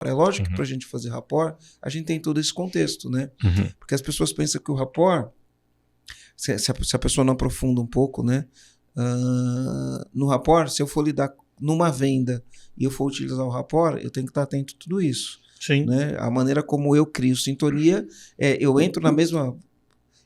É lógico que para a gente fazer rapport, a gente tem todo esse contexto, né? Porque as pessoas pensam que o rapport, se a pessoa não aprofunda um pouco, né? No rapport, se eu for lidar numa venda e eu for utilizar o rapport, eu tenho que estar atento a tudo isso. Sim. Né? A maneira como eu crio sintonia, eu entro na mesma...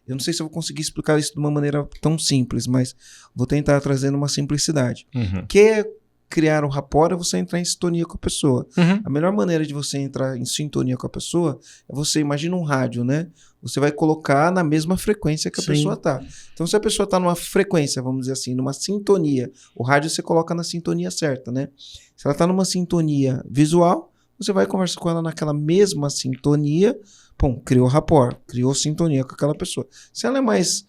Eu não sei se eu vou conseguir explicar isso de uma maneira tão simples, mas vou tentar trazer uma simplicidade. Que é criar um rapport é você entrar em sintonia com a pessoa. A melhor maneira de você entrar em sintonia com a pessoa é você, imagina um rádio, né? Você vai colocar na mesma frequência que a pessoa está. Então, se a pessoa está numa frequência, vamos dizer assim, numa sintonia, o rádio você coloca na sintonia certa, né? Se ela está numa sintonia visual, você vai conversar com ela naquela mesma sintonia, criou rapport, criou sintonia com aquela pessoa. Se ela é mais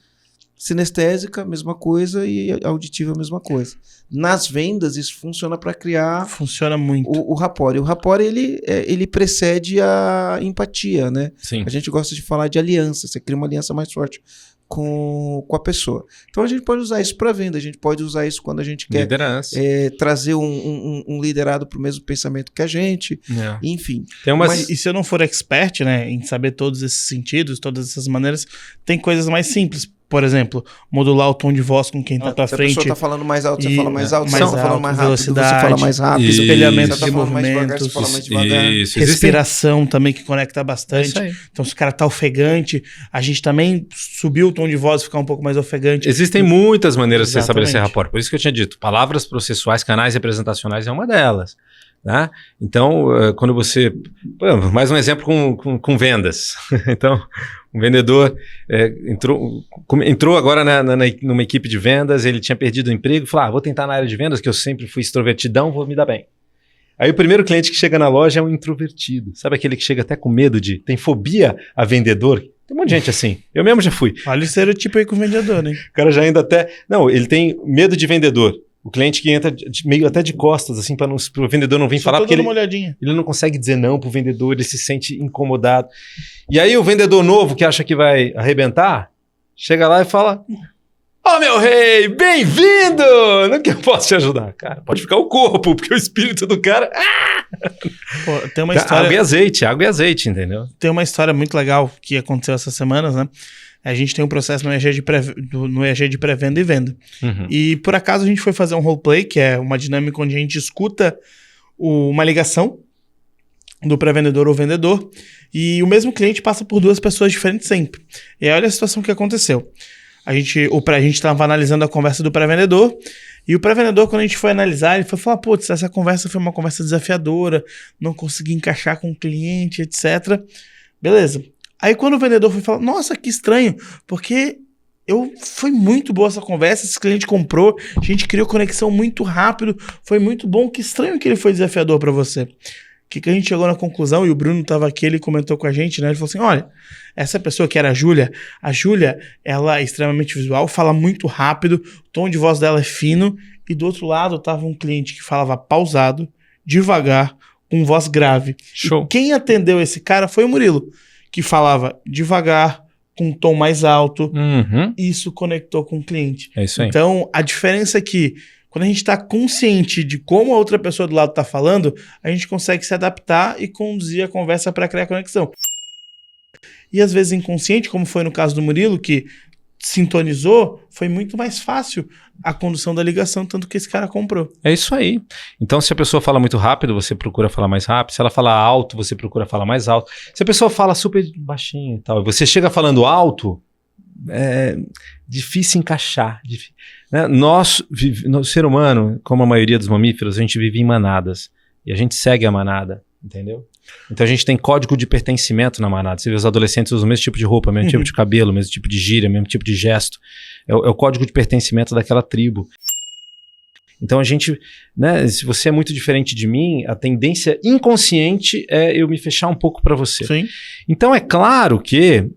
sinestésica, mesma coisa, e auditiva, mesma coisa. Nas vendas, isso funciona para criar... Funciona muito. O rapport. E o rapport, ele precede a empatia, né? Sim. A gente gosta de falar de aliança, você cria uma aliança mais forte com a pessoa. Então, a gente pode usar isso para venda, a gente pode usar isso quando a gente quer trazer um liderado para o mesmo pensamento que a gente, enfim. E se eu não for expert, né, em saber todos esses sentidos, todas essas maneiras, tem coisas mais simples. Por exemplo, modular o tom de voz com quem está para frente. Se a pessoa está falando mais alto, você fala mais alto. Se mais está falando mais rápido, velocidade, você fala mais rápido. Espelhamento de movimentos. movimentos. Você fala mais devagar. Respiração também, que conecta bastante. Então, se o cara está ofegante, a gente também subiu o tom de voz e ficar um pouco mais ofegante. Existem muitas maneiras de você estabelecer rapport. Por isso que eu tinha dito, palavras processuais, canais representacionais é uma delas. Né? Então, quando você... mais um exemplo com vendas. Então, um vendedor entrou agora numa equipe de vendas, ele tinha perdido o emprego, falou, vou tentar na área de vendas, que eu sempre fui extrovertidão, vou me dar bem. Aí o primeiro cliente que chega na loja é um introvertido. Sabe aquele que chega até com medo tem fobia a vendedor? Tem um monte de gente assim. Eu mesmo já fui. Olha o estereotipo aí com o vendedor, hein? O cara já ainda até... Não, ele tem medo de vendedor. O cliente que entra meio até de costas, assim, para o vendedor não vir falar, porque ele não consegue dizer não pro vendedor, ele se sente incomodado. E aí o vendedor novo, que acha que vai arrebentar, chega lá e fala, meu rei, bem-vindo! No que eu posso te ajudar? Cara, pode ficar o corpo, porque o espírito do cara... Pô, tem uma história... Água e azeite, entendeu? Tem uma história muito legal que aconteceu essas semanas, né? A gente tem um processo no EG de pré-venda e venda. E por acaso a gente foi fazer um roleplay, que é uma dinâmica onde a gente escuta uma ligação do pré-vendedor ou vendedor, e o mesmo cliente passa por duas pessoas diferentes sempre. E aí olha a situação que aconteceu. A gente estava analisando a conversa do pré-vendedor, e o pré-vendedor, quando a gente foi analisar, ele foi falar, putz, essa conversa foi uma conversa desafiadora, não consegui encaixar com o cliente, etc. Beleza. Aí quando o vendedor foi falar, nossa, que estranho, porque foi muito boa essa conversa, esse cliente comprou, a gente criou conexão muito rápido, foi muito bom, que estranho que ele foi desafiador para você. O que a gente chegou na conclusão, e o Bruno estava aqui, ele comentou com a gente, né? Ele falou assim, olha, essa pessoa que era a Júlia, ela é extremamente visual, fala muito rápido, o tom de voz dela é fino, e do outro lado estava um cliente que falava pausado, devagar, com voz grave. Show. E quem atendeu esse cara foi o Murilo, que falava devagar, com um tom mais alto. Isso conectou com o cliente. É isso aí. Então, a diferença é que quando a gente está consciente de como a outra pessoa do lado está falando, a gente consegue se adaptar e conduzir a conversa para criar conexão. E às vezes inconsciente, como foi no caso do Murilo, que sintonizou, foi muito mais fácil a condução da ligação, tanto que esse cara comprou. É isso aí. Então, se a pessoa fala muito rápido, você procura falar mais rápido. Se ela fala alto, você procura falar mais alto. Se a pessoa fala super baixinho e tal, e você chega falando alto, é difícil encaixar. Né? No ser humano, como a maioria dos mamíferos, a gente vive em manadas. E a gente segue a manada, entendeu? Então a gente tem código de pertencimento na manada. Você vê os adolescentes usam o mesmo tipo de roupa, mesmo tipo de cabelo, mesmo tipo de gíria, mesmo tipo de gesto. É o código de pertencimento daquela tribo. Então a gente, né, se você é muito diferente de mim, a tendência inconsciente é eu me fechar um pouco para você. Sim. Então é claro que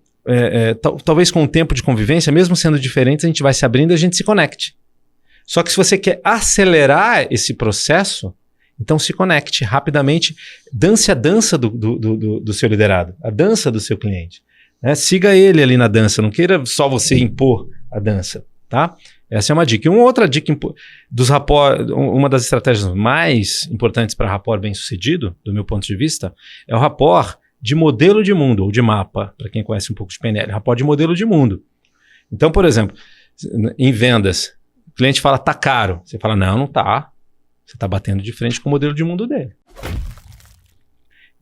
talvez com o tempo de convivência, mesmo sendo diferentes, a gente vai se abrindo e a gente se conecte. Só que se você quer acelerar esse processo, então se conecte rapidamente, dance a dança do seu liderado, a dança do seu cliente. Né? Siga ele ali na dança, não queira só você impor a dança. tá? Essa é uma dica. E uma outra dica dos rapport, uma das estratégias mais importantes para rapport bem-sucedido, do meu ponto de vista, é o rapport de modelo de mundo, ou de mapa, para quem conhece um pouco de PNL, rapport de modelo de mundo. Então, por exemplo, em vendas, o cliente fala, tá caro. Você fala, não tá. Você está batendo de frente com o modelo de mundo dele.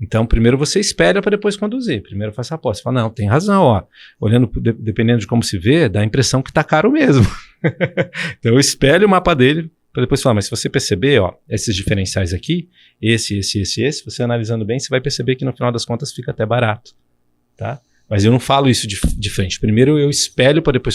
Então, primeiro você espelha para depois conduzir. Primeiro faz rapport. Você fala, não, tem razão, ó. Olhando, dependendo de como se vê, dá a impressão que tá caro mesmo. Então, eu espelho o mapa dele para depois falar, mas se você perceber, ó, esses diferenciais aqui, esse, você analisando bem, você vai perceber que no final das contas fica até barato, tá? Mas eu não falo isso de frente. Primeiro eu espelho para depois